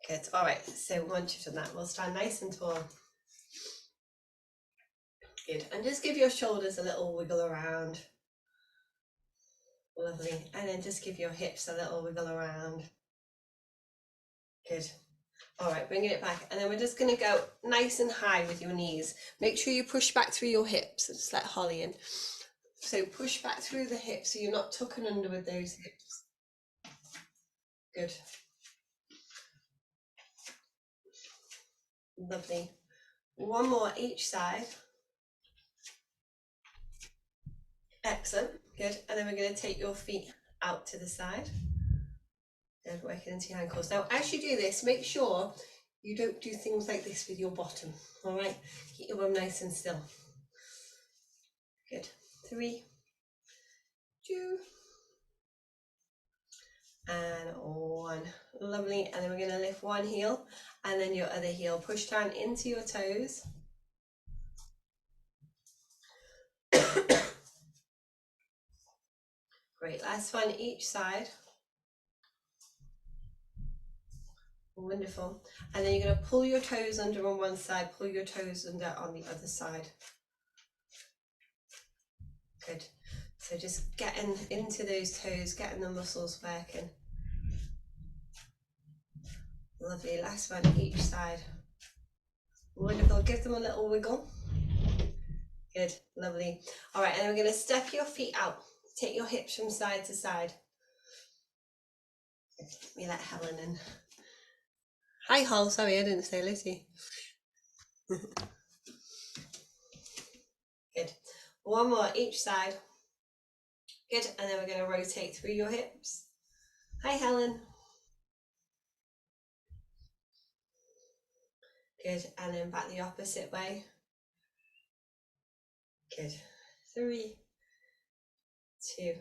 Good. All right, so once you've done that, we'll stand nice and tall. Good. And just give your shoulders a little wiggle around. Lovely. And then just give your hips a little wiggle around. Good. All right, bringing it back. And then we're just going to go nice and high with your knees. Make sure you push back through your hips. Just let Holly in. So push back through the hips so you're not tucking under with those hips. Good. Lovely. One more each side. Excellent. Good. And then we're going to take your feet out to the side. And working into your ankles. Now, as you do this, make sure you don't do things like this with your bottom. All right. Keep your bum nice and still. Good. 3, 2, and 1. Lovely. And then we're going to lift one heel and then your other heel. Push down into your toes. Great. Last one each side. Wonderful. And then you're going to pull your toes under on one side, pull your toes under on the other side. Good. So just getting into those toes, getting the muscles working. Lovely. Last one each side. Wonderful. Give them a little wiggle. Good. Lovely. All right. And then we're going to step your feet out. Take your hips from side to side. Let me let Helen in. Hi, Hol. Sorry, I didn't say Lucy. Good. One more each side. Good. And then we're going to rotate through your hips. Hi, Helen. Good. And then back the opposite way. Good. 3, 2,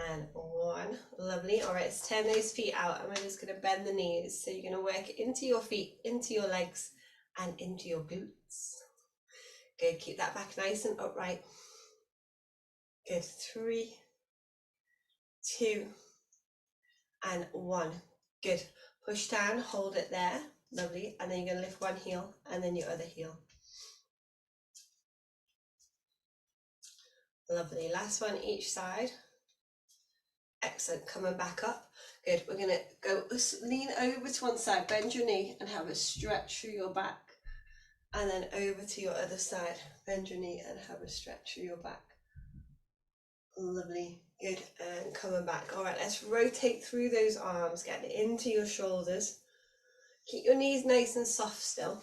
and 1. Lovely. All right, let's turn those feet out and we're just going to bend the knees. So you're going to work into your feet, into your legs, and into your glutes. Good. Keep that back nice and upright. Good. 3, 2, and 1. Good. Push down, hold it there. Lovely. And then you're going to lift one heel and then your other heel. Lovely. Last one each side. Excellent. Coming back up. Good. We're going to go lean over to one side, bend your knee and have a stretch through your back. And then over to your other side, bend your knee and have a stretch through your back. Lovely. Good. And coming back. All right, let's rotate through those arms, getting into your shoulders. Keep your knees nice and soft still.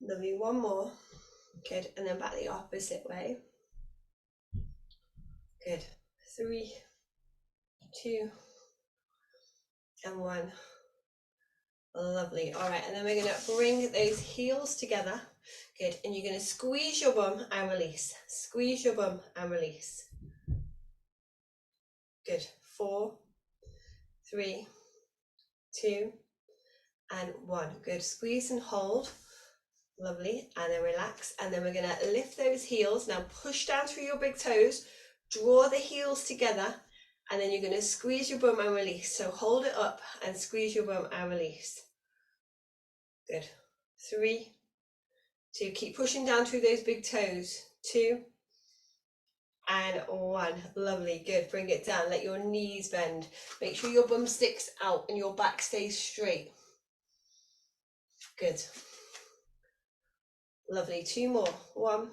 Lovely. One more. Good. And then back the opposite way. Good. 3, 2, and 1. Lovely. All right, and then we're going to bring those heels together. Good. And you're going to squeeze your bum and release. Squeeze your bum and release. Good. 4, 3, 2, and 1. Good. Squeeze and hold. Lovely. And then relax. And then we're going to lift those heels. Now push down through your big toes. Draw the heels together. And then you're going to squeeze your bum and release. So hold it up and squeeze your bum and release. Good. 3, 2. Keep pushing down through those big toes. 2, and 1. Lovely. Good. Bring it down. Let your knees bend. Make sure your bum sticks out and your back stays straight. Good. Lovely. 2 more. 1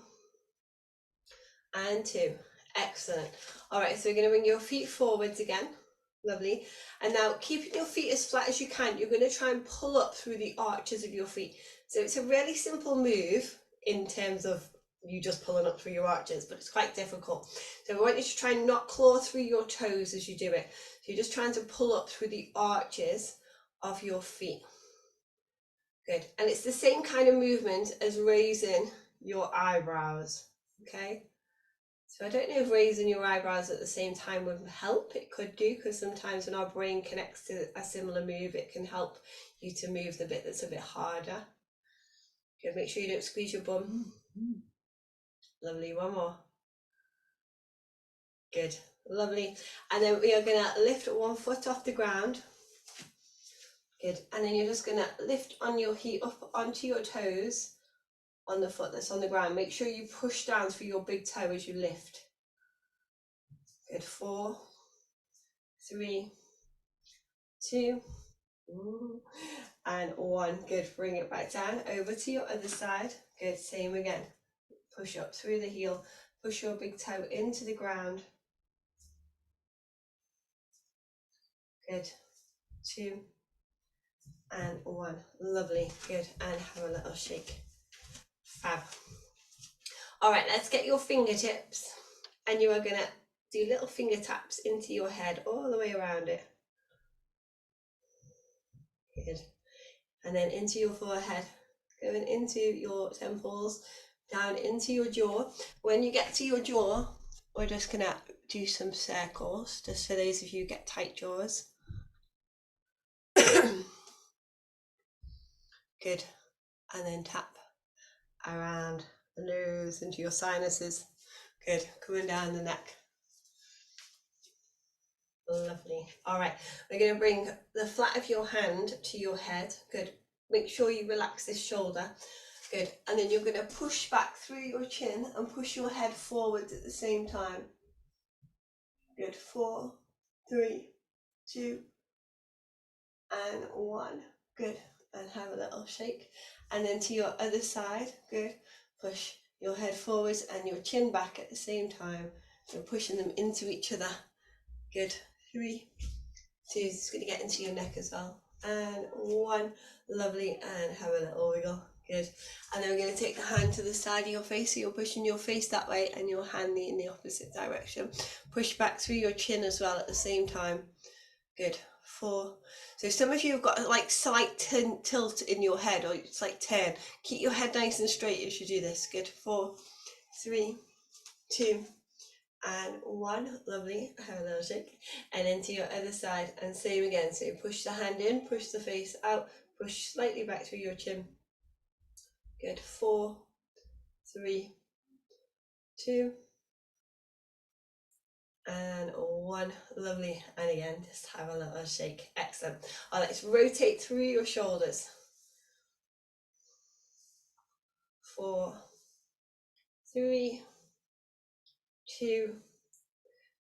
and 2. Excellent. All right, so we're going to bring your feet forwards again. Lovely. And now keeping your feet as flat as you can, you're going to try and pull up through the arches of your feet. So it's a really simple move in terms of you just pulling up through your arches, but it's quite difficult. So I want you to try and not claw through your toes as you do it. So you're just trying to pull up through the arches of your feet. Good. And it's the same kind of movement as raising your eyebrows. Okay. So I don't know if raising your eyebrows at the same time would help. It could do, because sometimes when our brain connects to a similar move, it can help you to move the bit that's a bit harder. Good. Make sure you don't squeeze your bum. Lovely. One more. Good. Lovely. And then we are going to lift one foot off the ground. Good. And then you're just going to lift on your feet up onto your toes on the foot that's on the ground. Make sure you push down through your big toe as you lift. Good. 4, 3, 2, and 1. Good. Bring it back down over to your other side. Good. Same again. Push up through the heel. Push your big toe into the ground. Good. 2 and 1. Lovely. Good. And have a little shake. Fab. All right, let's get your fingertips, and you are going to do little finger taps into your head all the way around it. Good. And then into your forehead, going into your temples, down into your jaw. When you get to your jaw, we're just going to do some circles, just for those of you who get tight jaws. Good. And then tap around the nose into your sinuses. Good. Coming down the neck. Lovely. All right, we're going to bring the flat of your hand to your head. Good. Make sure you relax this shoulder. Good. And then you're going to push back through your chin and push your head forwards at the same time. Good. 4, 3, 2, and 1. Good. And have a little shake. And then to your other side. Good. Push your head forwards and your chin back at the same time. You're pushing them into each other. Good. 3, 2, it's going to get into your neck as well. And 1. Lovely. And have a little wiggle. Good. And then we're going to take the hand to the side of your face. So you're pushing your face that way and your hand in the opposite direction. Push back through your chin as well at the same time. Good. 4. So some of you have got like slight tilt in your head, or it's like turn. Keep your head nice and straight as you do this. Good. 4, 3, 2, and 1. Lovely. Have a little shake. And then to your other side, and same again. So you push the hand in, push the face out, push slightly back through your chin. Good. 4, 3, 2, and 1. Lovely. And again, just have a little shake. Excellent. All right, let's rotate through your shoulders. 4, 3, 2,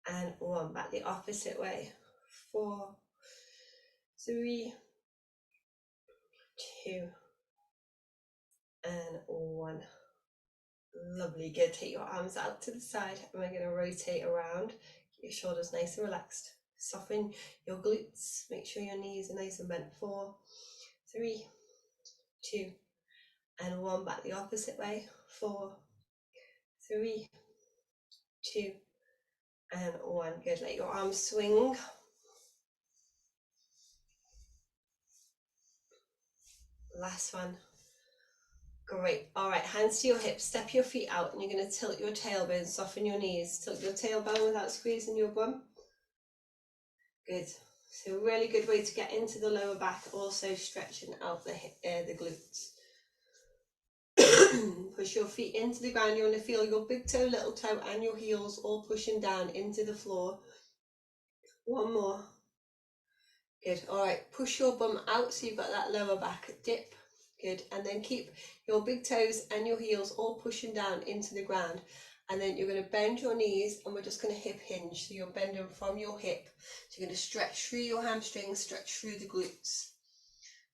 and 1. Back the opposite way. 4, 3, 2, and 1. Lovely. Good. Take your arms out to the side, and we're going to rotate around. Keep your shoulders nice and relaxed. Soften your glutes. Make sure your knees are nice and bent. 4, 3, 2, and 1. Back the opposite way. 4, 3, 2, and 1. Good. Let your arms swing. Last one. Great. All right, hands to your hips, step your feet out, and you're going to tilt your tailbone, soften your knees, tilt your tailbone without squeezing your bum. Good. So really good way to get into the lower back, also stretching out the glutes. Push your feet into the ground. You're going to feel your big toe, little toe, and your heels all pushing down into the floor. 1 more. Good. All right, push your bum out so you've got that lower back dip. Good. And then keep your big toes and your heels all pushing down into the ground. And then you're going to bend your knees, and we're just going to hip hinge. So you're bending from your hip. So you're going to stretch through your hamstrings, stretch through the glutes.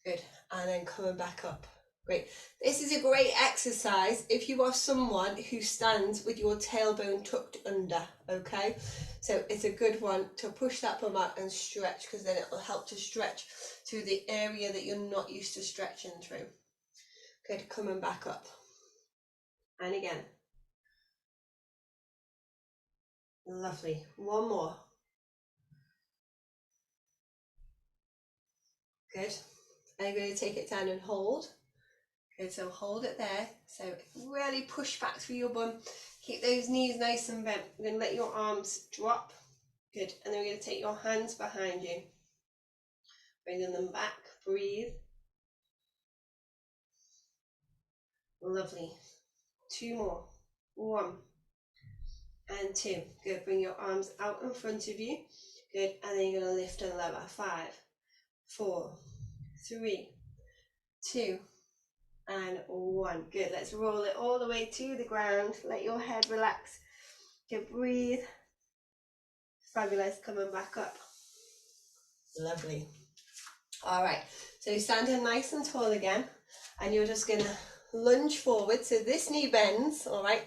Good. And then coming back up. Great. This is a great exercise if you are someone who stands with your tailbone tucked under, okay? So it's a good one to push that bum out and stretch, because then it will help to stretch through the area that you're not used to stretching through. Good, coming back up. And again. Lovely. 1 more. Good. And you're going to take it down and hold. Good, so hold it there. So really push back through your bum. Keep those knees nice and bent. Then let your arms drop. Good. And then we're going to take your hands behind you. Bringing them back. Breathe. Lovely. 2 more. 1. and 2. Good, bring your arms out in front of you. Good, and then you're going to lift and lower. 5, 4, 3, 2, and 1. Good, let's roll it all the way to the ground. Let your head relax. Good, breathe. Fabulous, coming back up. Lovely. All right, so standing nice and tall again, and you're just going to lunge forward. So this knee bends, all right?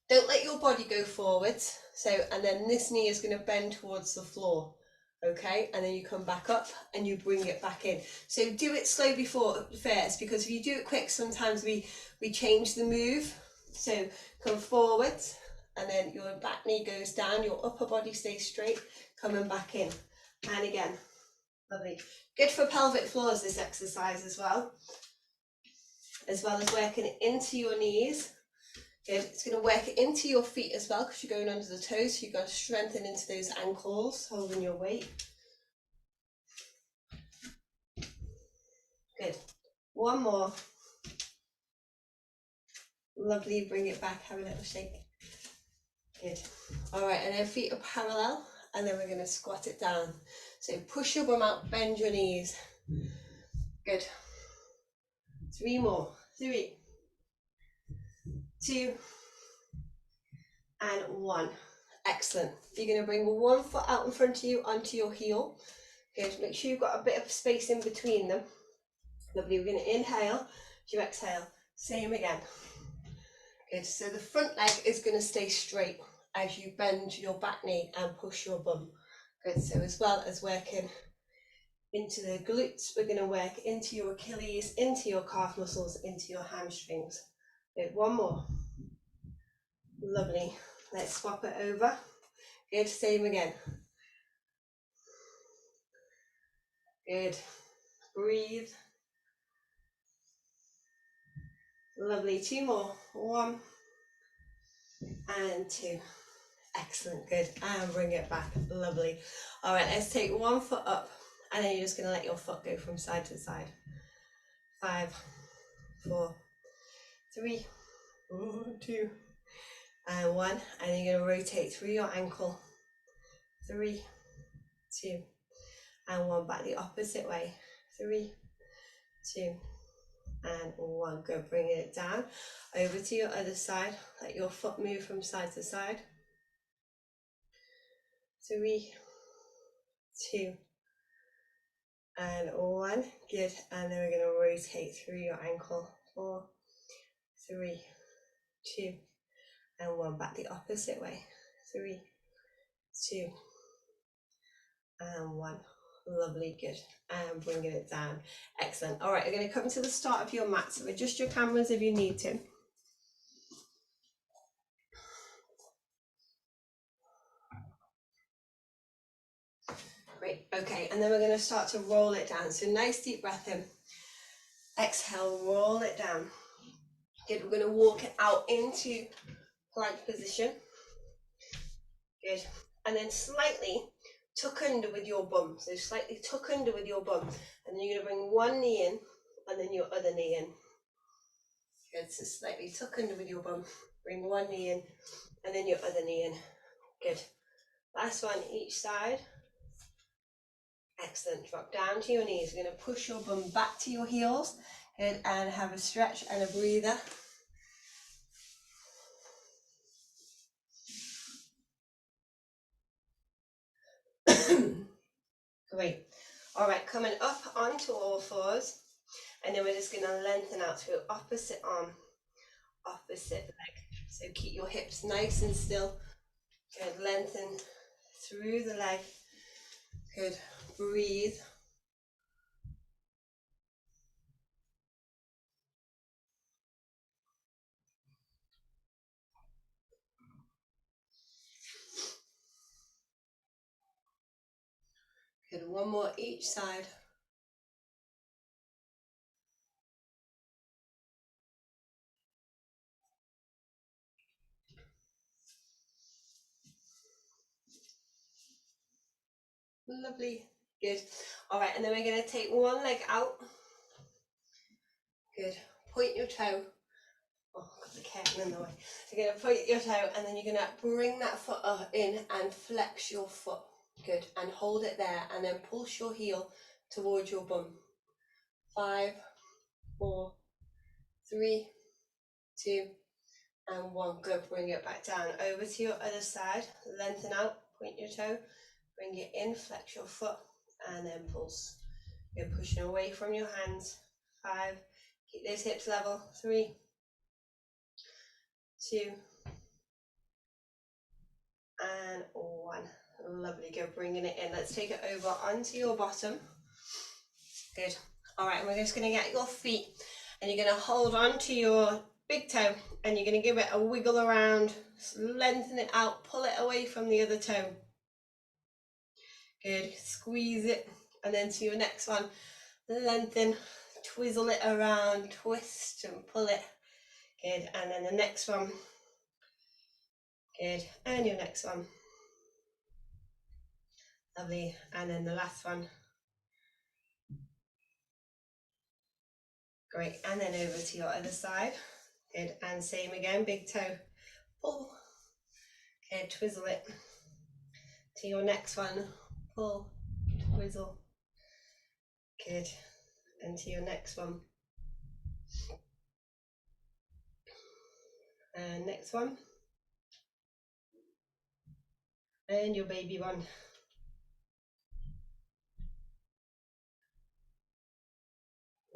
Don't let your body go forwards. So, and then this knee is going to bend towards the floor. Okay, and then you come back up and you bring it back in. So do it slow before first, because if you do it quick, sometimes we change the move. So come forwards, and then your back knee goes down, your upper body stays straight, coming back in. And again, lovely. Good for pelvic floors, this exercise as well as working into your knees. Good. It's going to work into your feet as well, because you're going under the toes, so you've got to strengthen into those ankles, holding your weight. Good. One more. Lovely. Bring it back. Have a little shake. Good. All right. And then feet are parallel, and then we're going to squat it down. So push your bum out, bend your knees. Good. 3 more. 3, 2, and 1. Excellent. You're going to bring one foot out in front of you onto your heel. Good. Make sure you've got a bit of space in between them. Lovely. We're going to inhale. As you exhale, same again. Good. So the front leg is going to stay straight as you bend your back knee and push your bum. Good. So as well as working into the glutes, we're going to work into your Achilles, into your calf muscles, into your hamstrings. Good. One more. Lovely. Let's swap it over. Good. Same again. Good. Breathe. Lovely. 2 more. 1 and 2. Excellent. Good. And bring it back. Lovely. All right, let's take 1 foot up, and then you're just going to let your foot go from side to side. 5, 4, 3, 2, and 1. And then you're going to rotate through your ankle. 3, 2, and 1. Back the opposite way. 3, 2, and 1. Good. Bringing it down over to your other side. Let your foot move from side to side. 3, 2, and 1. Good. And then we're going to rotate through your ankle. 4, 3, 2, and 1. Back the opposite way. 3, 2, and 1. Lovely. Good. And bringing it down. Excellent. All right, we're going to come to the start of your mat. So adjust your cameras if you need to. Great. Okay, and then we're going to start to roll it down. So nice deep breath in. Exhale, roll it down. Good. We're going to walk it out into plank position. Good. And then slightly tuck under with your bum. So slightly tuck under with your bum. And then you're going to bring one knee in, and then your other knee in. Good. So slightly tuck under with your bum. Bring one knee in, and then your other knee in. Good. Last one, each side. Excellent. Drop down to your knees. You're going to push your bum back to your heels. Good. And have a stretch and a breather. Great. All right, coming up onto all fours, and then we're just going to lengthen out through opposite arm, opposite leg. So keep your hips nice and still. Good. Lengthen through the leg. Good. Breathe. Good. One more each side. Lovely. Good. All right, and then we're going to take one leg out. Good. Point your toe Oh, got the curtain in the way. So you're going to point your toe and then you're going to bring that foot up in and flex your foot. Good. And hold it there and then pulse your heel towards your bum. 5, 4, 3, 2, and 1. Good. Bring it back down. Over to your other side. Lengthen out. Point your toe. Bring it in. Flex your foot. And then pulse. You're pushing away from your hands. 5. Keep those hips level. 3, 2, and 1. Lovely. Good. Bringing it in. Let's take it over onto your bottom. Good. All right. And we're just going to get your feet and you're going to hold on to your big toe and you're going to give it a wiggle around, lengthen it out, pull it away from the other toe. Good. Squeeze it. And then to your next one, lengthen, twizzle it around, twist and pull it. Good. And then the next one. Good. And your next one. Lovely. And then the last one. Great. And then over to your other side. Good. And same again, big toe, pull. Good. Twizzle it. To your next one, pull, twizzle. Good. And to your next one. And next one. And your baby one.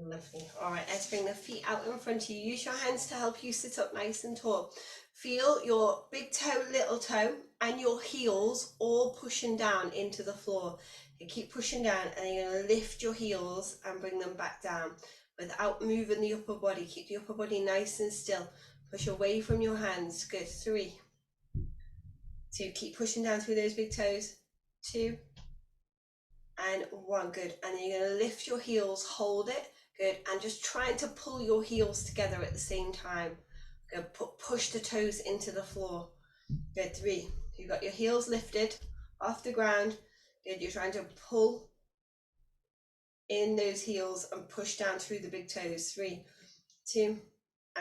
Lovely. All right, let's bring the feet out in front of you. Use your hands to help you sit up nice and tall. Feel your big toe, little toe, and your heels all pushing down into the floor. You keep pushing down, and then you're going to lift your heels and bring them back down without moving the upper body. Keep the upper body nice and still. Push away from your hands. Good. 3, 2. Keep pushing down through those big toes. 2, and 1. Good. And then you're going to lift your heels, hold it. Good. And just trying to pull your heels together at the same time. Good. Push the toes into the floor. Good. 3. You've got your heels lifted off the ground. Good. You're trying to pull in those heels and push down through the big toes. 3, 2,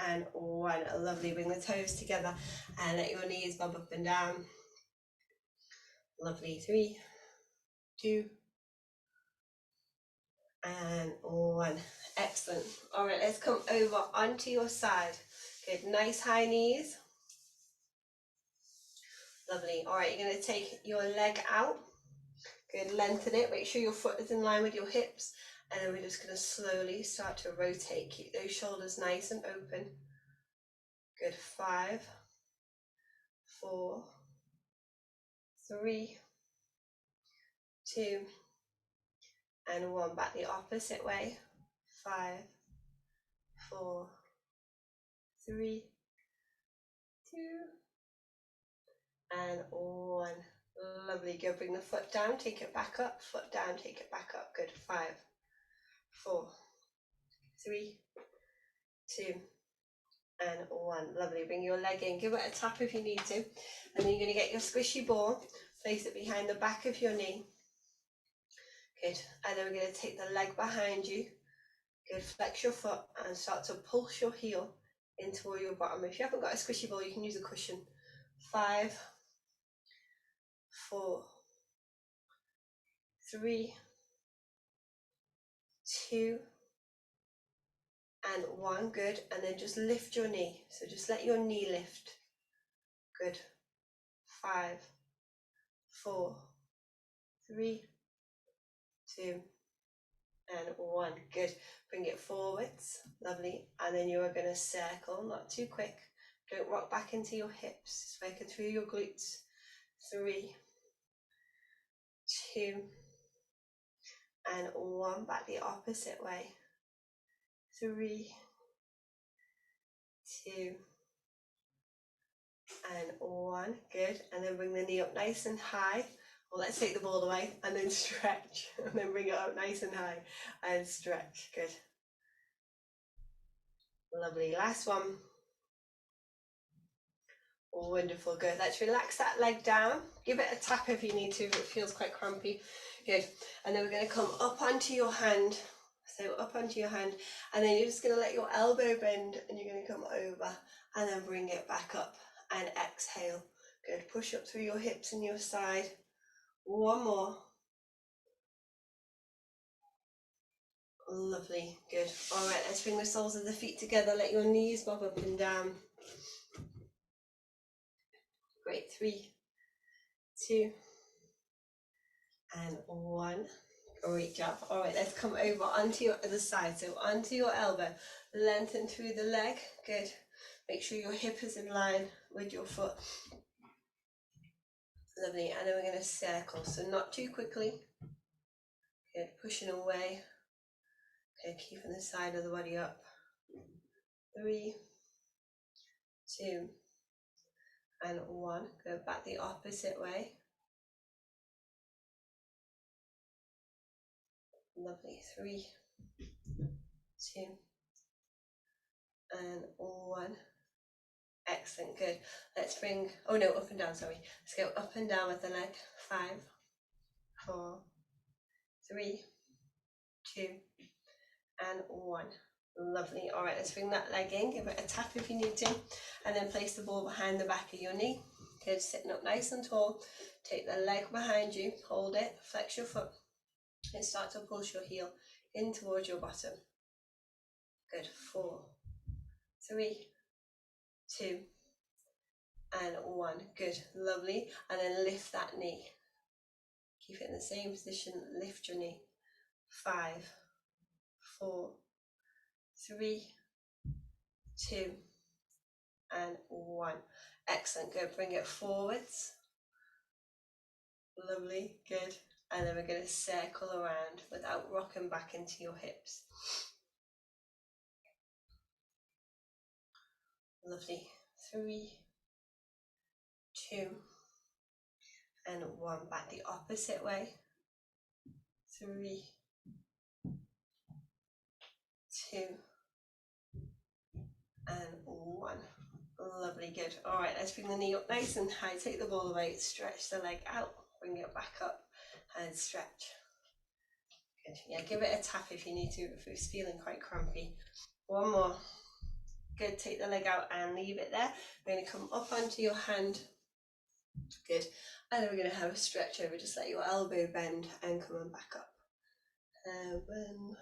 and 1. Lovely. Bring the toes together and let your knees bob up and down. Lovely. 3, 2, and 1. Excellent. All right, let's come over onto your side. Good. Nice high knees. Lovely. All right, you're going to take your leg out. Good. Lengthen it. Make sure your foot is in line with your hips. And then we're just going to slowly start to rotate. Keep those shoulders nice and open. Good. 5, 4, 3, 2, and 1. Back the opposite way. 5, 4, 3, 2, and 1. Lovely. Good. Bring the foot down, take it back up, foot down, take it back up. Good. 5, 4, 3, 2, and 1. Lovely. Bring your leg in, give it a tap if you need to, and then you're going to get your squishy ball, place it behind the back of your knee. Good. And then we're going to take the leg behind you. Good. Flex your foot and start to pulse your heel in toward your bottom. If you haven't got a squishy ball, you can use a cushion. 5, 4, 3, 2, and 1. Good. And then just lift your knee. So just let your knee lift. Good. 5, 4, 3, 2, and 1. Good. Bring it forwards. Lovely. And then you are going to circle, not too quick. Don't rock back into your hips. Just working through your glutes. 3, 2, and 1. Back the opposite way. 3, 2, and 1. Good. And then bring the knee up nice and high. Well, let's take the ball away and then stretch. And then bring it up nice and high and stretch. Good. Lovely. Last one. Wonderful. Good. Let's relax that leg down. Give it a tap if you need to, if it feels quite crampy. Good. And then we're going to come up onto your hand. So up onto your hand, and then you're just going to let your elbow bend, and you're going to come over and then bring it back up and exhale. Good. Push up through your hips and your side. One more. Lovely. Good. All right, let's bring the soles of the feet together. Let your knees bob up and down. Great. 3, 2, and 1. Great job. All right, let's come over onto your other side. So onto your elbow, lengthen through the leg. Good. Make sure your hip is in line with your foot. Lovely. And then we're going to circle. So not too quickly. Good. Pushing away. Okay, keeping the side of the body up. 3, 2, and 1. Go back the opposite way. Lovely. 3, 2, and 1. Excellent. Good. Let's bring, oh no, up and down, sorry. Let's go up and down with the leg. 5, 4, 3, 2, and 1. Lovely. All right, let's bring that leg in. Give it a tap if you need to, and then place the ball behind the back of your knee. Good. Sitting up nice and tall. Take the leg behind you, hold it, flex your foot, and start to push your heel in towards your bottom. Good. 4, 3, 2, and 1. Good. Lovely. And then lift that knee. Keep it in the same position. Lift your knee. 5, 4, 3, 2, and 1. Excellent. Good. Bring it forwards. Lovely. Good. And then we're going to circle around without rocking back into your hips. Lovely. 3, 2, and 1. Back the opposite way. 3, 2, and 1. Lovely. Good. All right, let's bring the knee up nice and high. Take the ball away. Stretch the leg out. Bring it back up and stretch. Good. Yeah, give it a tap if you need to, if it's feeling quite crampy. 1 more. Good. Take the leg out and leave it there. We're going to come up onto your hand. Good. And then we're going to have a stretch over. Just let your elbow bend and come on back up. Bend.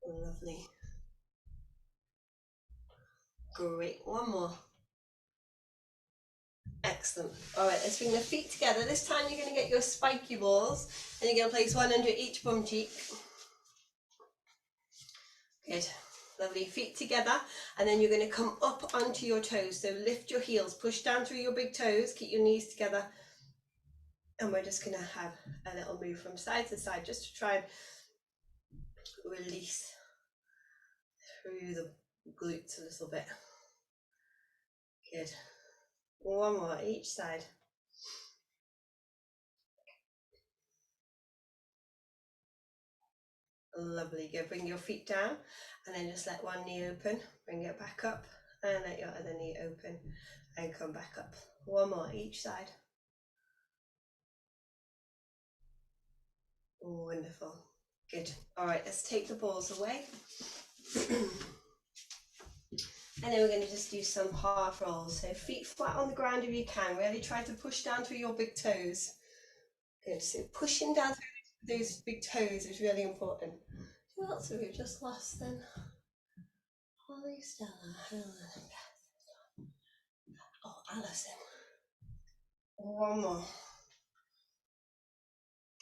Lovely. Great. 1 more. Excellent. All right, let's bring the feet together. This time you're going to get your spiky balls and you're going to place one under each bum cheek. Good. Lovely. Feet together, and then you're going to come up onto your toes. So lift your heels, push down through your big toes, keep your knees together, and we're just going to have a little move from side to side just to try and release through the glutes a little bit. Good. 1 more each side. Lovely. Good. Bring your feet down and then just let one knee open. Bring it back up and let your other knee open and come back up. 1 more each side. Wonderful. Good. All right, let's take the balls away. And then we're going to just do some half rolls. So feet flat on the ground if you can. Really try to push down through your big toes. Good. So pushing down through those big toes is really important. Who else have we just lost then? Holly, Stella, Helen, Beth. Oh, Alison. 1 more.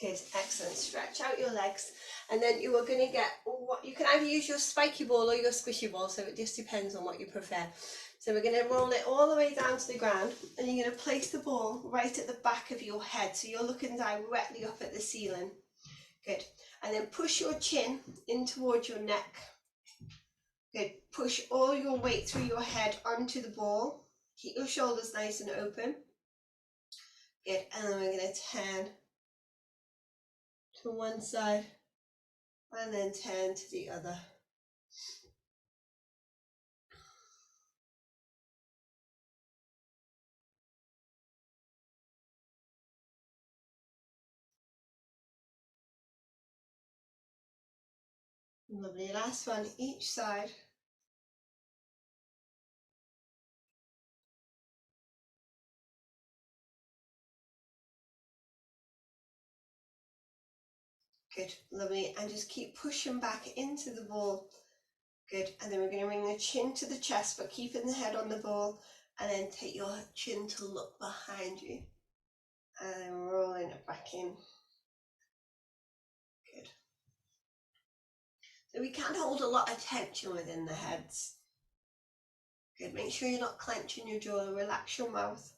Good, excellent. Stretch out your legs, and then you are going to get what you can either use your spiky ball or your squishy ball, so it just depends on what you prefer. So we're going to roll it all the way down to the ground, and you're going to place the ball right at the back of your head, so you're looking directly up at the ceiling. Good. And then push your chin in towards your neck. Good. Push all your weight through your head onto the ball. Keep your shoulders nice and open. Good. And then we're going to turn to one side and then turn to the other. Lovely, last one each side. Good, lovely, and just keep pushing back into the ball. Good, and then we're going to bring the chin to the chest, but keeping the head on the ball, and then take your chin to look behind you, and then rolling it back in. Good. So we can hold a lot of tension within the heads. Good, make sure you're not clenching your jaw, relax your mouth.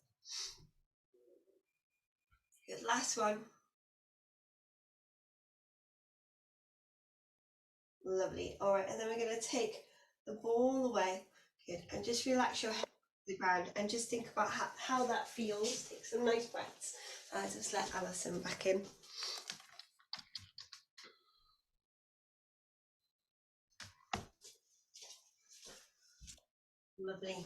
Good, last one. Lovely, all right, and then we're going to take the ball away. Good, and just relax your head to the ground and just think about how that feels. Take some nice breaths. Just let Alison back in. Lovely.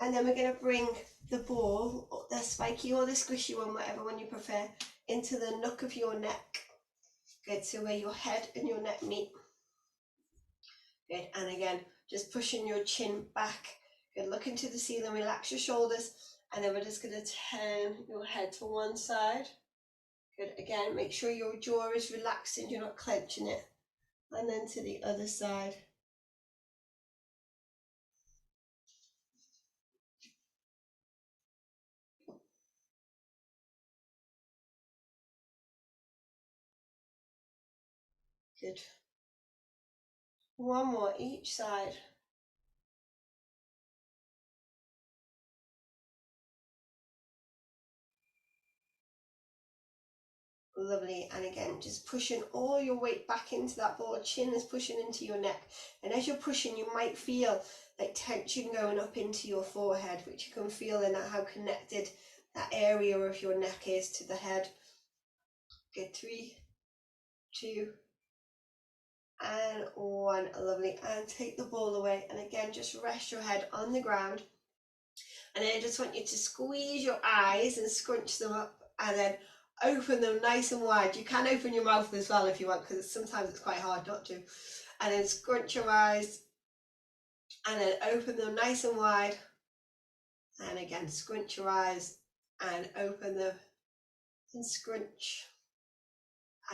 And then we're going to bring the ball, the spiky or the squishy one, whatever one you prefer, into the nook of your neck. Good, so where your head and your neck meet. Good, and again, just pushing your chin back. Good, look into the ceiling, relax your shoulders, and then we're just going to turn your head to one side. Good, again, make sure your jaw is relaxing, you're not clenching it. And then to the other side. Good. One more each side. Lovely, and again, just pushing all your weight back into that ball. Chin is pushing into your neck, and as you're pushing, you might feel like tension going up into your forehead, which you can feel in how connected that area of your neck is to the head. Good, 3, 2, and 1. Lovely, and take the ball away, and again, just rest your head on the ground, and then I just want you to squeeze your eyes and scrunch them up, and then open them nice and wide. You can open your mouth as well if you want, because sometimes it's quite hard not to. And then scrunch your eyes, and then open them nice and wide. And again, scrunch your eyes and open them, and scrunch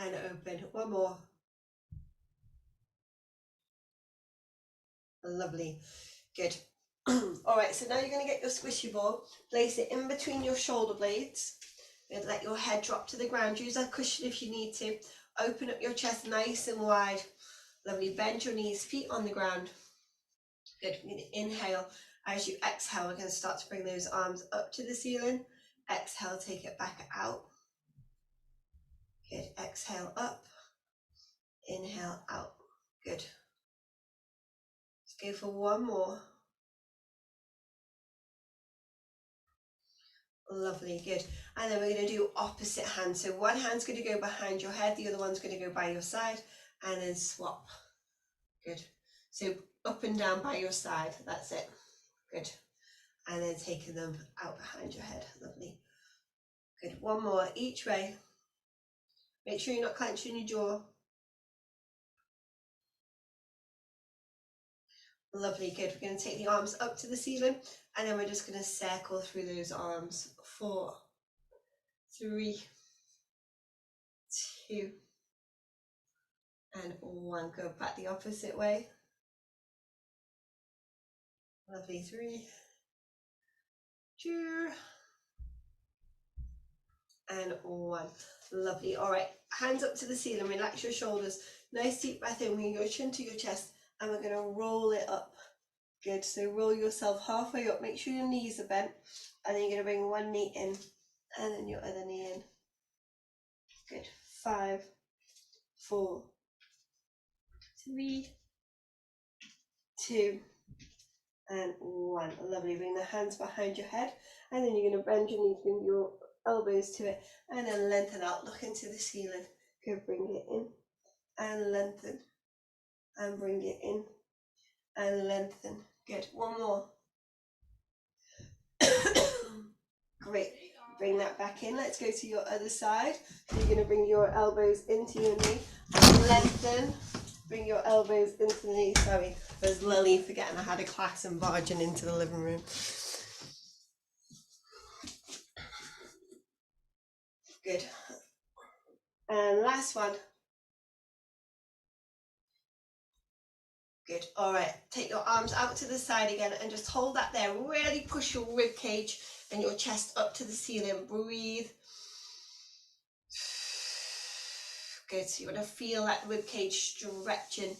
and open. One more. Lovely, good. All right, so now you're going to get your squishy ball, place it in between your shoulder blades, and let your head drop to the ground. Use a cushion if you need to. Open up your chest nice and wide. Lovely, bend your knees, feet on the ground. Good, we're going to inhale. As you exhale, we're going to start to bring those arms up to the ceiling. Exhale, take it back out. Good, exhale up. Inhale out. Good. Let's go for one more. Lovely, good. And then we're going to do opposite hand. So one hand's going to go behind your head, the other one's going to go by your side, and then swap. Good. So up and down by your side, that's it. Good. And then taking them out behind your head. Lovely. Good. One more each way. Make sure you're not clenching your jaw. Lovely, good. We're going to take the arms up to the ceiling, and then we're just going to circle through those arms. 4, 3, 2, and 1. Go back the opposite way. Lovely, 3, 2, and 1. Lovely. All right, hands up to the ceiling, relax your shoulders. Nice deep breath in. We're going to go chin to your chest, and we're going to roll it up. Good, so roll yourself halfway up, make sure your knees are bent, and then you're going to bring one knee in, and then your other knee in. Good, 5, 4, 3, 2, and 1. Lovely, bring the hands behind your head, and then you're going to bend your knees, bring your elbows to it, and then lengthen out, look into the ceiling. Go, bring it in, and lengthen, and bring it in, and lengthen. Good, one more. Great. Bring that back in. Let's go to your other side. You're going to bring your elbows into your knee and lengthen. Bring your elbows into the knee. Sorry, there's Lily forgetting I had a class and barging into the living room. Good. And last one. Good. All right. Take your arms out to the side again and just hold that there. Really push your rib cage and your chest up to the ceiling. Breathe. Good. So you want to feel that rib cage stretching.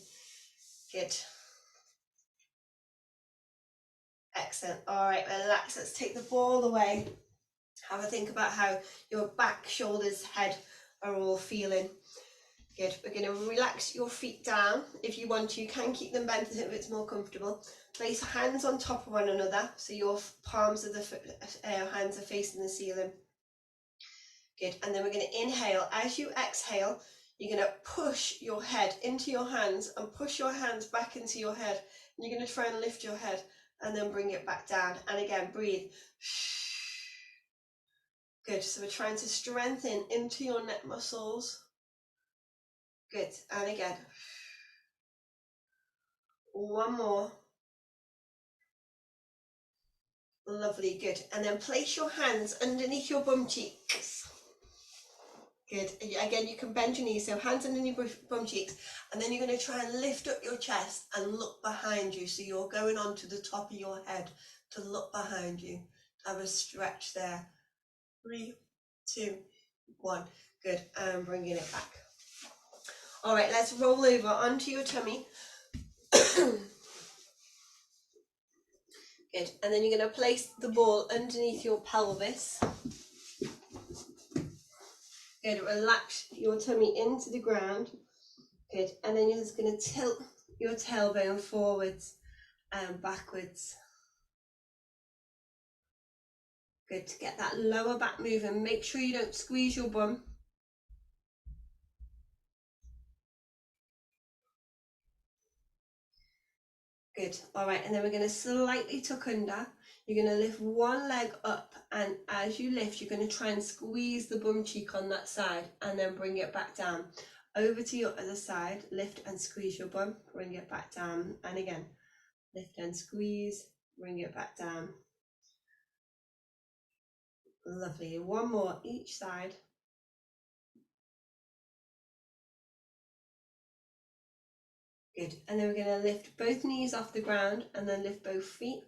Good. Excellent. All right. Relax. Let's take the ball away. Have a think about how your back, shoulders, head are all feeling. Good. We're going to relax your feet down. If you want to, you can keep them bent if it's more comfortable. Place hands on top of one another, so your palms of the hands are facing the ceiling. Good. And then we're going to inhale. As you exhale, you're going to push your head into your hands and push your hands back into your head. And you're going to try and lift your head and then bring it back down. And again, breathe. Good. So we're trying to strengthen into your neck muscles. Good. And again. One more. Lovely. Good. And then place your hands underneath your bum cheeks. Good. Again, you can bend your knees, so hands underneath your bum cheeks. And then you're going to try and lift up your chest and look behind you. So you're going on to the top of your head to look behind you. Have a stretch there. 3, 2, 1. Good. And bringing it back. All right, let's roll over onto your tummy. Good. And then you're going to place the ball underneath your pelvis. Good. Relax your tummy into the ground. Good. And then you're just going to tilt your tailbone forwards and backwards. Good. To get that lower back moving, make sure you don't squeeze your bum. Good. All right. And then we're going to slightly tuck under. You're going to lift one leg up, and as you lift, you're going to try and squeeze the bum cheek on that side and then bring it back down. Over to your other side, lift and squeeze your bum, bring it back down. And again, lift and squeeze, bring it back down. Lovely. One more each side. Good. And then we're going to lift both knees off the ground and then lift both feet.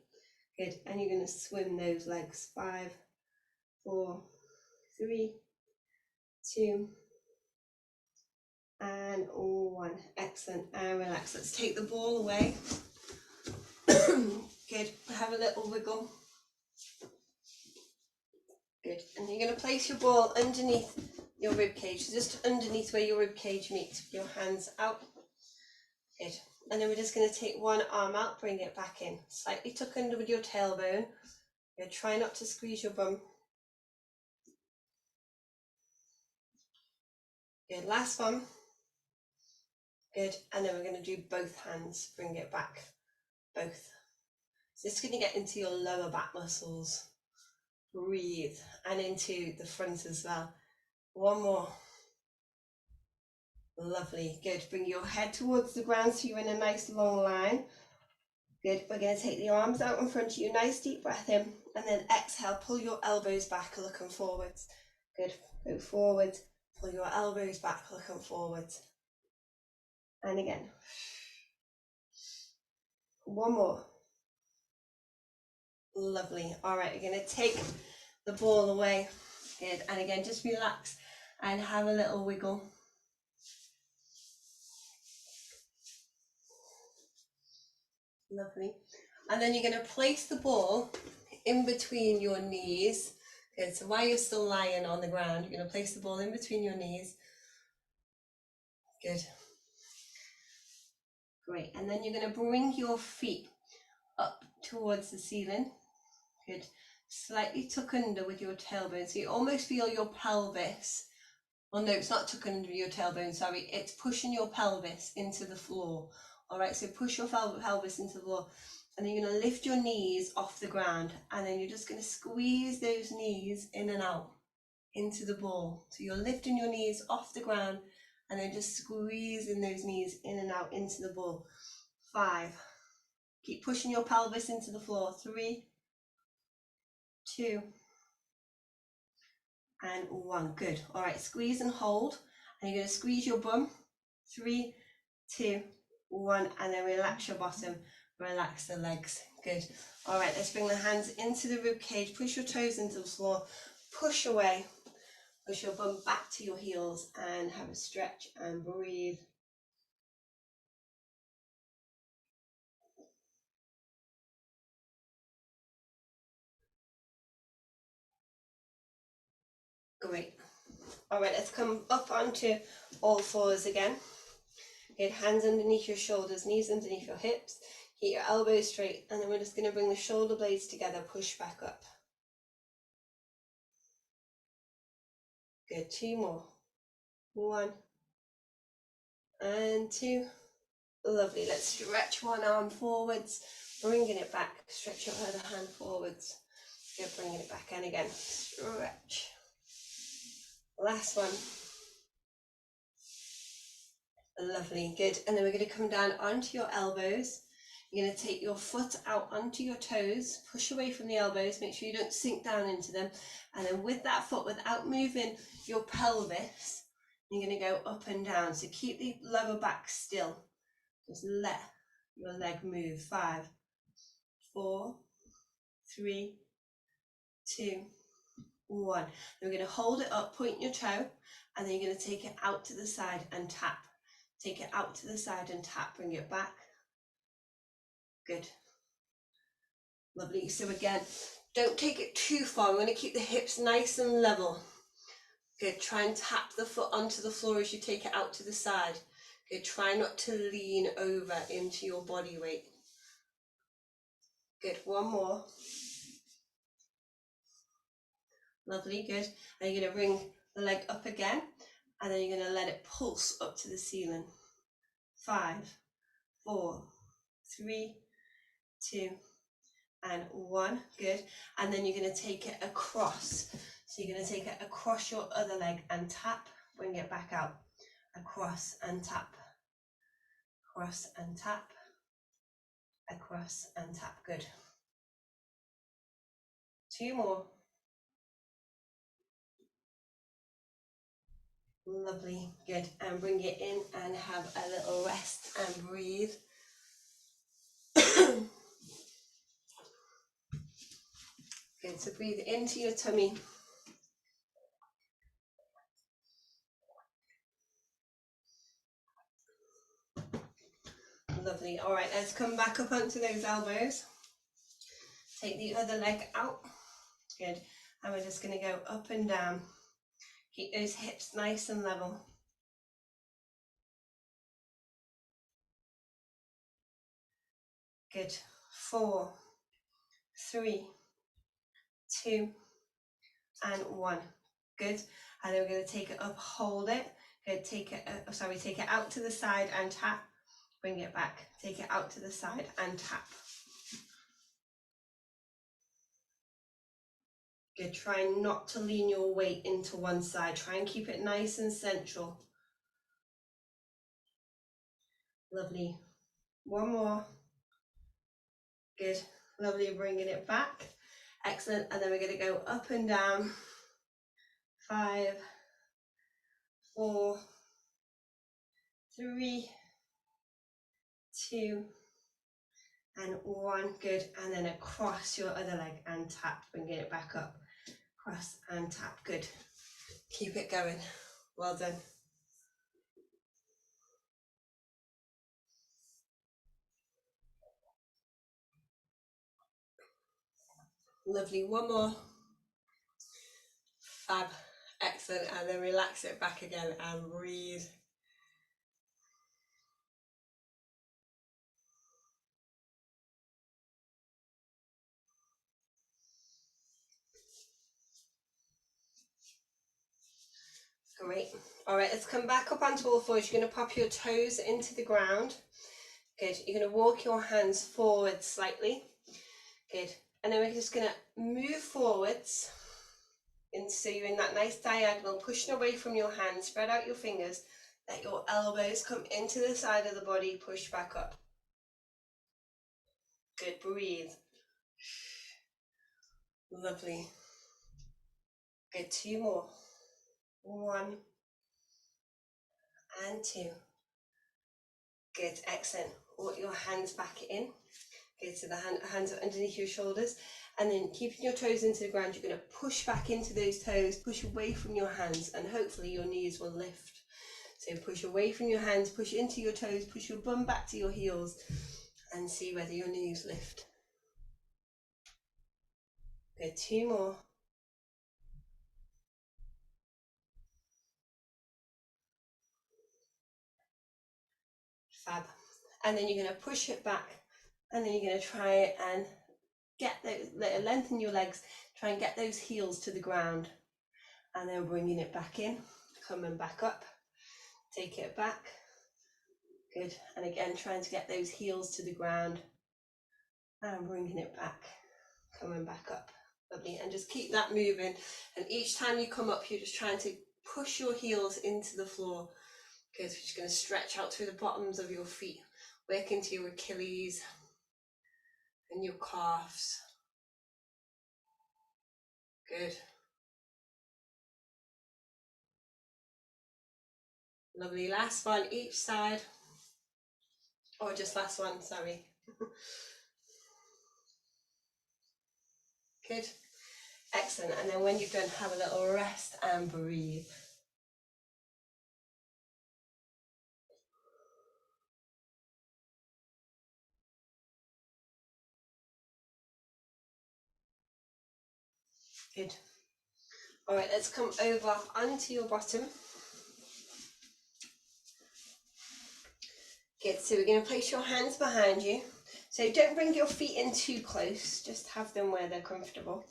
Good. And you're going to swim those legs. 5, 4, 3, 2, and 1. Excellent. And relax. Let's take the ball away. Good. Have a little wiggle. Good. And you're going to place your ball underneath your rib cage, so just underneath where your rib cage meets. Your hands out. Good. And then we're just going to take one arm out, bring it back in. Slightly tuck under with your tailbone. Good. Try not to squeeze your bum. Good. Last one. Good. And then we're going to do both hands. Bring it back. Both. So this is going to get into your lower back muscles. Breathe. And into the front as well. One more. Lovely. Good. Bring your head towards the ground so you're in a nice long line. Good. We're going to take the arms out in front of you. Nice deep breath in. And then exhale. Pull your elbows back, looking forwards. Good. Go forwards. Pull your elbows back, looking forwards. And again. One more. Lovely. All right. You're going to take the ball away. Good. And again, just relax and have a little wiggle. Lovely. And then you're going to place the ball in between your knees. Good. So while you're still lying on the ground, you're going to place the ball in between your knees. Good. Great. And then you're going to bring your feet up towards the ceiling. Good. Slightly tuck under with your tailbone. So you almost feel your pelvis. Well, no, it's not tuck under your tailbone, sorry. It's pushing your pelvis into the floor. All right, so push your pelvis into the floor. and then you're going to lift your knees off the ground, and then you're just going to squeeze those knees in and out into the ball. So you're lifting your knees off the ground and then just squeezing those knees in and out into the ball. 5. Keep pushing your pelvis into the floor. 3, 2, and 1. Good. All right, squeeze and hold. And you're going to squeeze your bum. 3, 2, 1, and then relax your bottom. Relax the legs. Good. All right, let's bring the hands into the rib cage. Push your toes into the floor. Push away. Push your bum back to your heels and have a stretch and breathe. Great. All right, let's come up onto all fours again. Good, hands underneath your shoulders, knees underneath your hips. Keep your elbows straight, and then we're just going to bring the shoulder blades together, push back up. Good, 2 more. 1 and 2. Lovely. Let's stretch one arm forwards, bringing it back. Stretch your other hand forwards. Good, bringing it back in again. Stretch. Last one. Lovely, good. And then we're going to come down onto your elbows. You're going to take your foot out onto your toes, push away from the elbows, make sure you don't sink down into them. And then with that foot, without moving your pelvis, you're going to go up and down. So keep the lower back still. Just let your leg move. 5, 4, 3, 2, 1. Then we're going to hold it up, point your toe, and then you're going to take it out to the side and tap. Take it out to the side and tap, bring it back. Good. Lovely. So again, don't take it too far. We want to keep the hips nice and level. Good. Try and tap the foot onto the floor as you take it out to the side. Good. Try not to lean over into your body weight. Good. 1 more. Lovely. Good. And you're going to bring the leg up again, and then you're going to let it pulse up to the ceiling. 5, 4, 3, 2, and 1. Good. And then you're going to take it across. So you're going to take it across your other leg and tap, bring it back out. Across and tap. Across and tap. Across and tap. Good. 2 more. Lovely. Good. And bring it in and have a little rest and breathe. Good. So breathe into your tummy. Lovely. All right, let's come back up onto those elbows. Take the other leg out. Good. And we're just going to go up and down. Keep those hips nice and level. Good. 4, 3, 2, and 1. Good. And then we're going to take it up, hold it. Good. Take it out to the side and tap. Bring it back. Take it out to the side and tap. Good. Try not to lean your weight into one side. Try and keep it nice and central. Lovely. 1 more. Good. Lovely. Bringing it back. Excellent. And then we're going to go up and down. 5, 4, 3, 2, and 1. Good. And then across your other leg and tap, bringing it back up. Cross and tap. Good. Keep it going. Well done. Lovely. 1 more. Fab. Excellent. And then relax it back again and breathe. Great. All right, let's come back up onto all fours. You're going to pop your toes into the ground. Good. You're going to walk your hands forward slightly. Good. And then we're just going to move forwards. And so you're in that nice diagonal, pushing away from your hands, spread out your fingers, let your elbows come into the side of the body, push back up. Good, breathe. Lovely. Good, 2 more. 1 and 2. Good, excellent. Walk your hands back in. Good, so the hands are underneath your shoulders. And then keeping your toes into the ground, you're going to push back into those toes, push away from your hands, and hopefully your knees will lift. So push away from your hands, push into your toes, push your bum back to your heels, and see whether your knees lift. Good, 2 more. Fab. And then you're going to push it back, and then you're going to try and get those, lengthen your legs, try and get those heels to the ground, and then bringing it back in, coming back up, take it back. Good. And again, trying to get those heels to the ground and bringing it back, coming back up. Lovely. And just keep that moving. And each time you come up, you're just trying to push your heels into the floor. Good. We're just going to stretch out through the bottoms of your feet, work into your Achilles and your calves. Good. Lovely. Last one, each side. Or just last one, sorry. Good. Excellent. And then when you've done, have a little rest and breathe. Good. All right, let's come over onto your bottom. Good. So we're going to place your hands behind you. So don't bring your feet in too close, just have them where they're comfortable.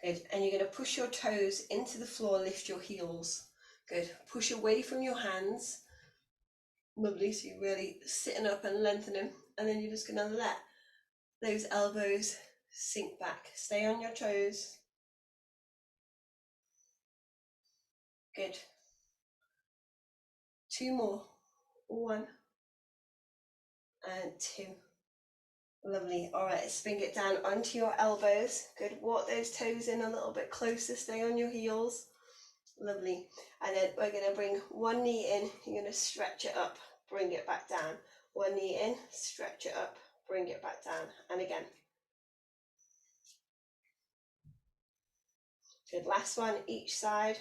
Good. And you're going to push your toes into the floor, lift your heels. Good. Push away from your hands. Lovely. So you're really sitting up and lengthening. And then you're just going to let those elbows sink back. Stay on your toes. Good. 2 more. 1 and 2. Lovely. All right, let's bring it down onto your elbows. Good. Walk those toes in a little bit closer. Stay on your heels. Lovely. And then we're going to bring one knee in. You're going to stretch it up, bring it back down. One knee in, stretch it up, bring it back down. And again. Good. Last one, each side.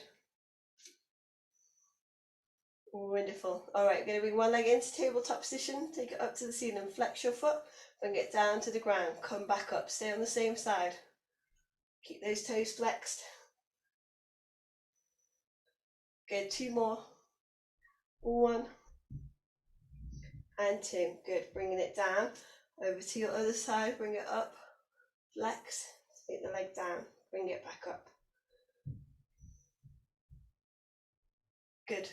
Wonderful. All right, we're going to bring one leg into tabletop position. Take it up to the ceiling. Flex your foot. Bring it down to the ground. Come back up. Stay on the same side. Keep those toes flexed. Good. 2 more. 1 and 2. Good. Bringing it down. Over to your other side. Bring it up. Flex. Take the leg down. Bring it back up. Good.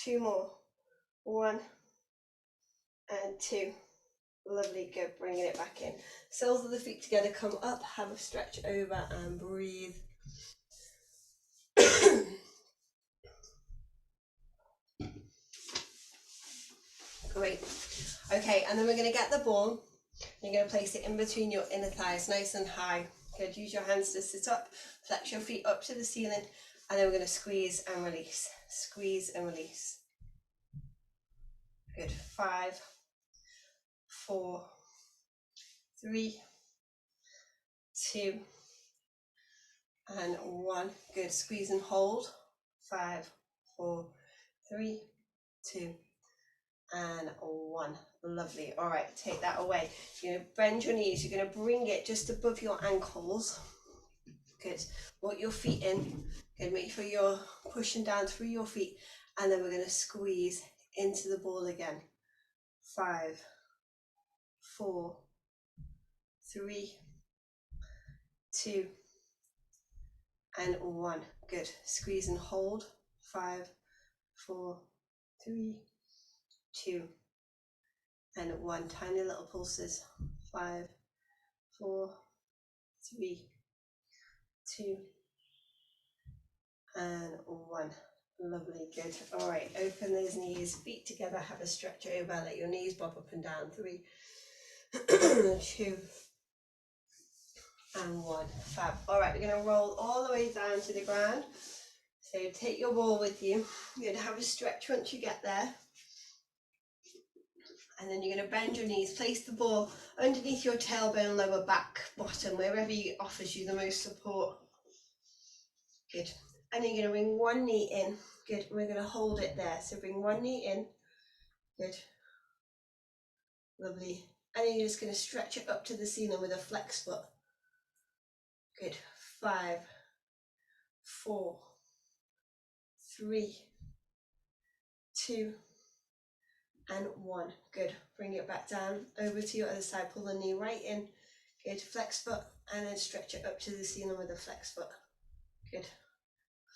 2 more. 1 and 2. Lovely. Good. Bringing it back in. Soles of the feet together. Come up. Have a stretch over and breathe. Great. Okay, and then we're going to get the ball. You're going to place it in between your inner thighs, nice and high. Good. Use your hands to sit up. Flex your feet up to the ceiling. And then we're going to squeeze and release. Squeeze and release. Good. 5, 4, 3, 2, and 1. Good. Squeeze and hold. 5, 4, 3, 2, and 1. Lovely. All right, take that away. You're going to bend your knees. You're going to bring it just above your ankles. Good. Walk your feet in. Good. Make sure you're pushing down through your feet. And then we're going to squeeze into the ball again. 5, 4, 3, 2, and 1. Good. Squeeze and hold. 5, 4, 3, 2, and 1. Tiny little pulses. 5, 4, 3, 2, and 1. Lovely, good. All right, open those knees, feet together, have a stretch over, let your knees bob up and down. 3, 2, and 1. Fab. All right, we're going to roll all the way down to the ground. So take your ball with you. You're going to have a stretch once you get there. And then you're going to bend your knees, place the ball underneath your tailbone, lower back, bottom, wherever offers you the most support. Good. And you're going to bring one knee in. Good. And we're going to hold it there. So bring one knee in. Good. Lovely. And then you're just going to stretch it up to the ceiling with a flex foot. Good. 5, 4, 3, 2, and 1. Good. Bring it back down over to your other side. Pull the knee right in. Good. Flex foot and then stretch it up to the ceiling with a flex foot. Good.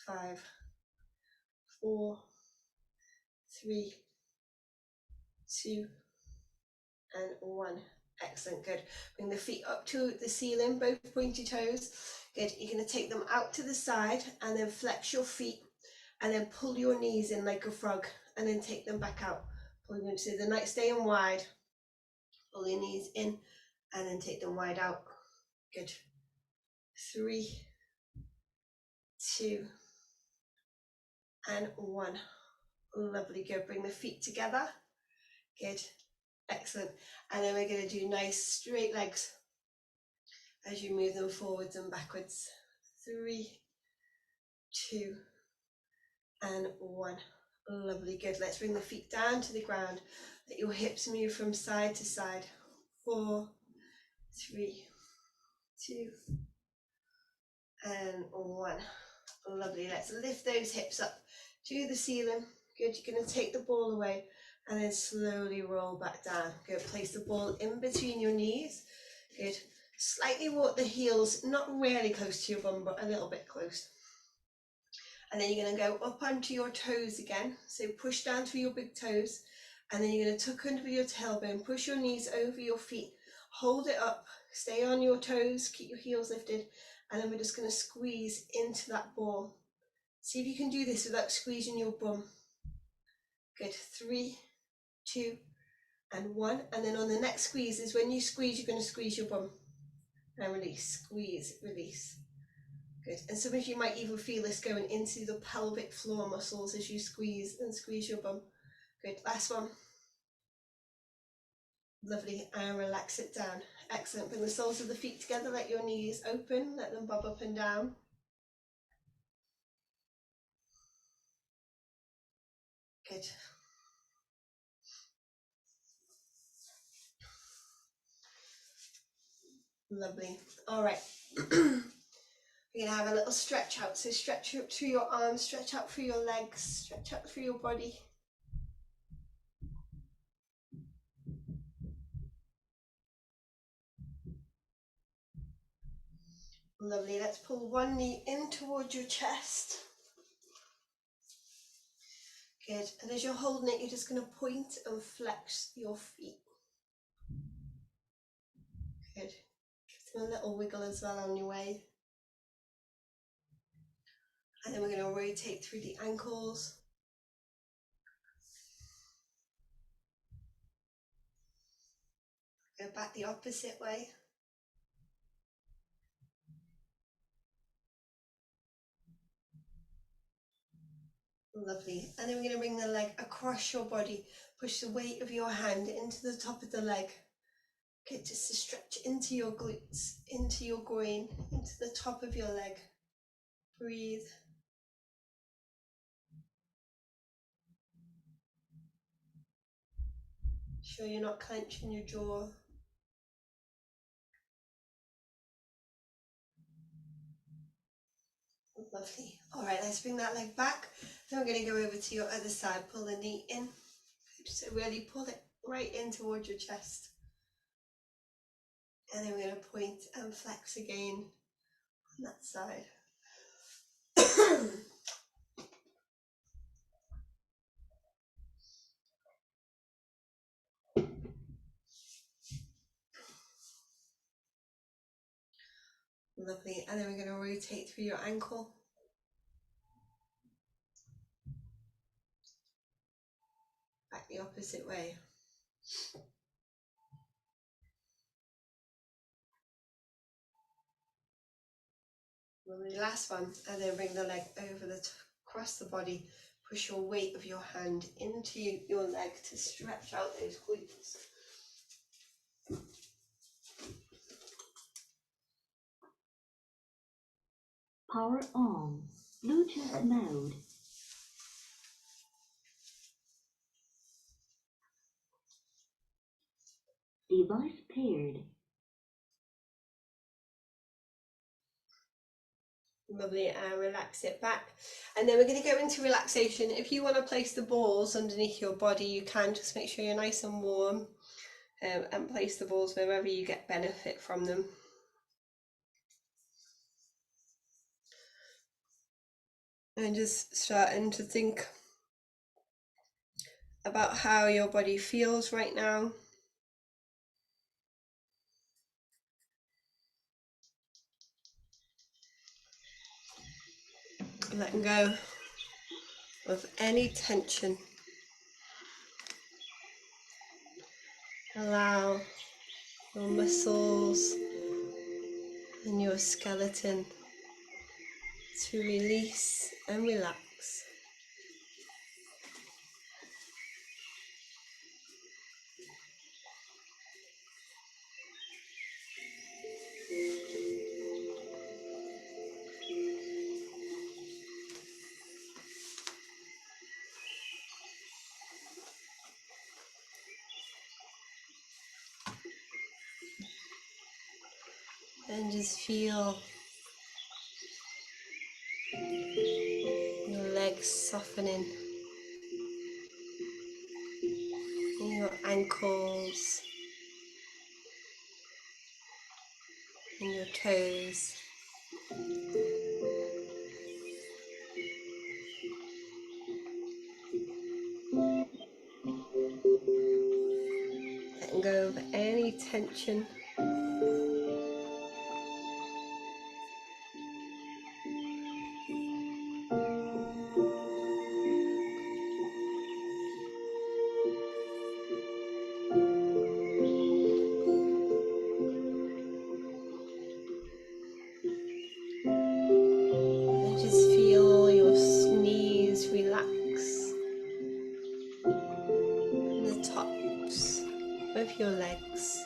5, 4, 3, 2, and 1. Excellent. Good. Bring the feet up to the ceiling, both pointy toes. Good. You're going to take them out to the side and then flex your feet and then pull your knees in like a frog and then take them back out. Pull them into the night, staying wide. Pull your knees in and then take them wide out. Good. 3, 2, and 1. Lovely. Good. Bring the feet together. Good. Excellent. And then we're going to do nice straight legs as you move them forwards and backwards. 3, 2, and 1. Lovely. Good. Let's bring the feet down to the ground. Let your hips move from side to side. 4, 3, 2, and 1. Lovely. Let's lift those hips up to the ceiling. Good. You're going to take the ball away and then slowly roll back down. Good. Place the ball in between your knees. Good. Slightly walk the heels, not really close to your bum, but a little bit close. And then you're going to go up onto your toes again. So push down through your big toes. And then you're going to tuck under your tailbone, push your knees over your feet, hold it up, stay on your toes, keep your heels lifted. And then we're just going to squeeze into that ball. See if you can do this without squeezing your bum. Good. 3, 2, and 1. And then on the next squeeze is when you squeeze, you're going to squeeze your bum. And release, squeeze, release. Good. And some of you might even feel this going into the pelvic floor muscles as you squeeze and squeeze your bum. Good. Last one. Lovely. And relax it down. Excellent. Bring the soles of the feet together. Let your knees open. Let them bob up and down. Good. Lovely. All right. We're going to have a little stretch out. So stretch up through your arms, stretch out through your legs, stretch out through your body. Lovely. Let's pull one knee in towards your chest. Good. And as you're holding it, you're just going to point and flex your feet. Good. Give them a little wiggle as well on your way. And then we're going to rotate through the ankles. Go back the opposite way. Lovely. And then we're going to bring the leg across your body. Push the weight of your hand into the top of the leg. Okay, just to stretch into your glutes, into your groin, into the top of your leg. Breathe. Sure you're not clenching your jaw. Lovely. All right, let's bring that leg back. Then we're going to go over to your other side. Pull the knee in. So really pull it right in towards your chest. And then we're going to point and flex again on that side. Lovely. And then we're going to rotate through your ankle. Back the opposite way. Lovely. Last one. And then bring the leg over across the body. Push your weight of your hand into your leg to stretch out those glutes. Power on. Bluetooth mode. Device paired. Lovely, and relax it back. And then we're going to go into relaxation. If you want to place the balls underneath your body, you can. Just make sure you're nice and warm, and place the balls wherever you get benefit from them. And just starting to think about how your body feels right now. Letting go of any tension. Allow your muscles and your skeleton to release and relax. And just feel your legs softening, and your ankles, and your toes. Letting go of any tension. And just feel your knees relax, and the tops of your legs.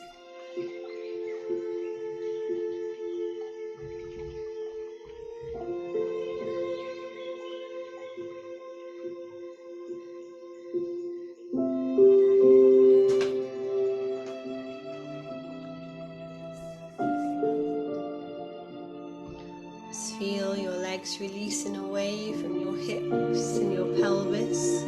Just feel your legs releasing away from your hips and your pelvis.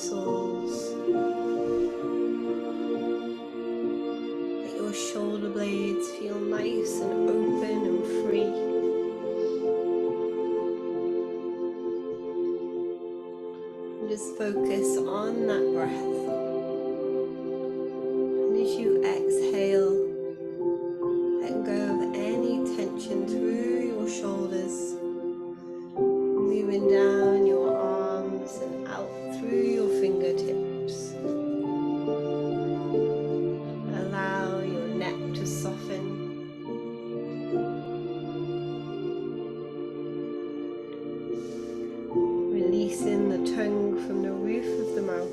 muscles. Let your shoulder blades feel nice and open and free. And just focus on that breath. And as you exhale, let go of any tension through your shoulders, moving down your arms and out through your fingertips. Allow your neck to soften. Releasing the tongue from the roof of the mouth.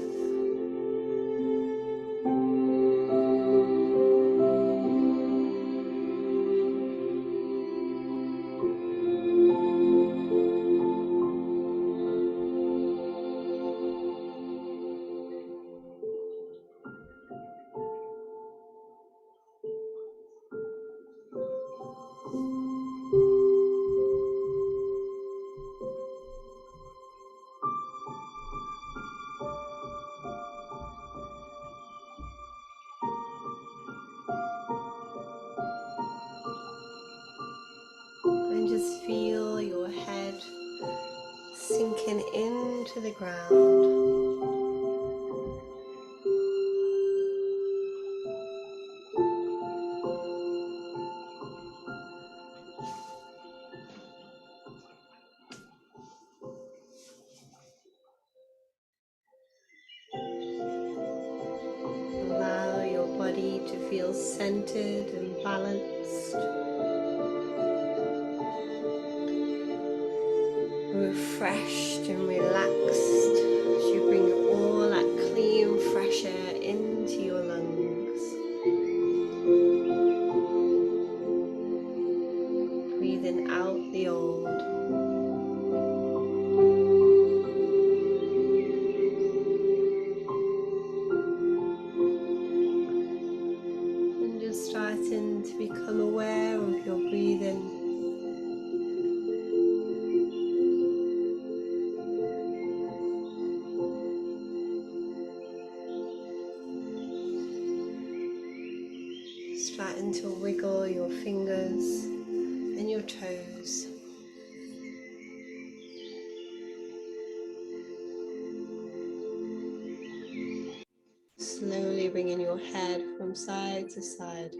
And just feel your head sinking into the ground. Allow your body to feel centered and balanced, refreshed and relaxed as you bring all that clean, fresh air into your lungs. Breathing out the old. And just starting to become aware of your breathing. Starting to wiggle your fingers and your toes. Slowly bringing your head from side to side.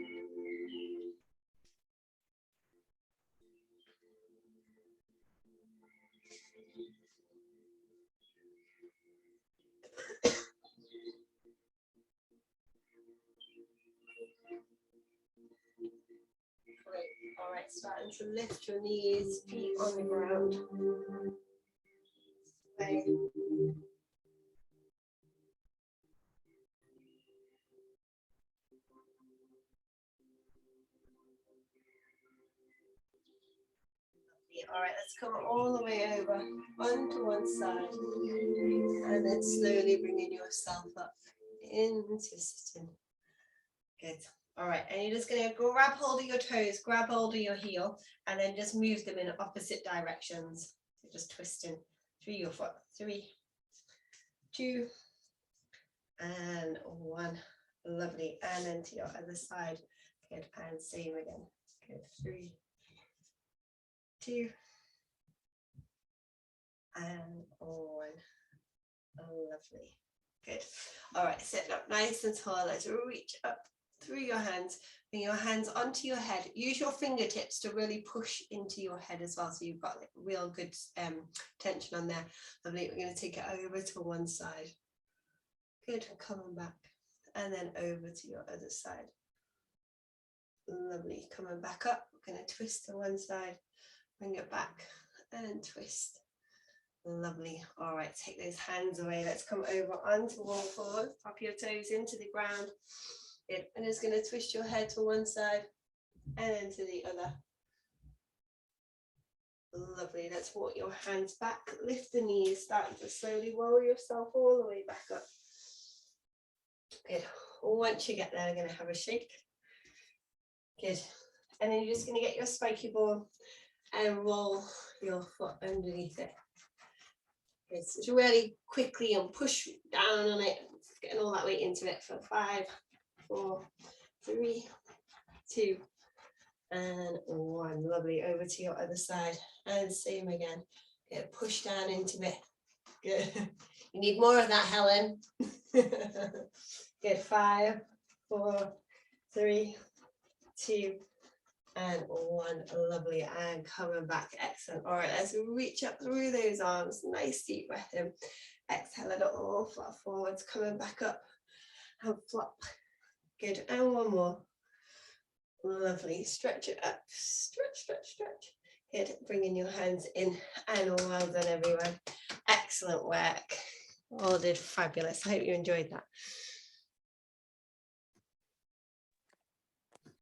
Great. All right, starting to lift your knees, feet on the ground. Right. All right, let's come all the way over onto one side and then slowly bringing yourself up into sitting. Good. All right, and you're just going to grab hold of your toes, grab hold of your heel, and then just move them in opposite directions. So just twisting through your foot. 3, 2, and 1. Lovely. And then to your other side. Good. And same again. Good. 3, 2, and 1. Lovely. Good. All right, sitting up nice and tall. Let's reach up through your hands. Bring your hands onto your head. Use your fingertips to really push into your head as well. So you've got like real good tension on there. Lovely. We're going to take it over to one side. Good. Coming back. And then over to your other side. Lovely. Coming back up. We're going to twist to one side. Bring it back and twist. Lovely. All right, take those hands away. Let's come over onto all fours. Pop your toes into the ground. Good. And just going to twist your head to one side and then to the other. Lovely. Let's walk your hands back. Lift the knees. Starting to slowly roll yourself all the way back up. Good. Once you get there, I'm going to have a shake. Good. And then you're just going to get your spiky ball and roll your foot underneath it. Good. So just really quickly and push down on it, getting all that weight into it for 5, 4, 3, 2, and 1. Lovely. Over to your other side, and same again. Get push down into it. Good. You need more of that, Helen. Good. 5, 4, 3, 2, and 1. Lovely. And coming back. Excellent. All right, let's reach up through those arms. Nice deep breath in. Exhale it all, flat forwards, coming back up and flop. Good. And one more. Lovely. Stretch it up. Stretch, stretch, stretch. Good. Bringing your hands in, and well done, everyone. Excellent work. All did fabulous. I hope you enjoyed that.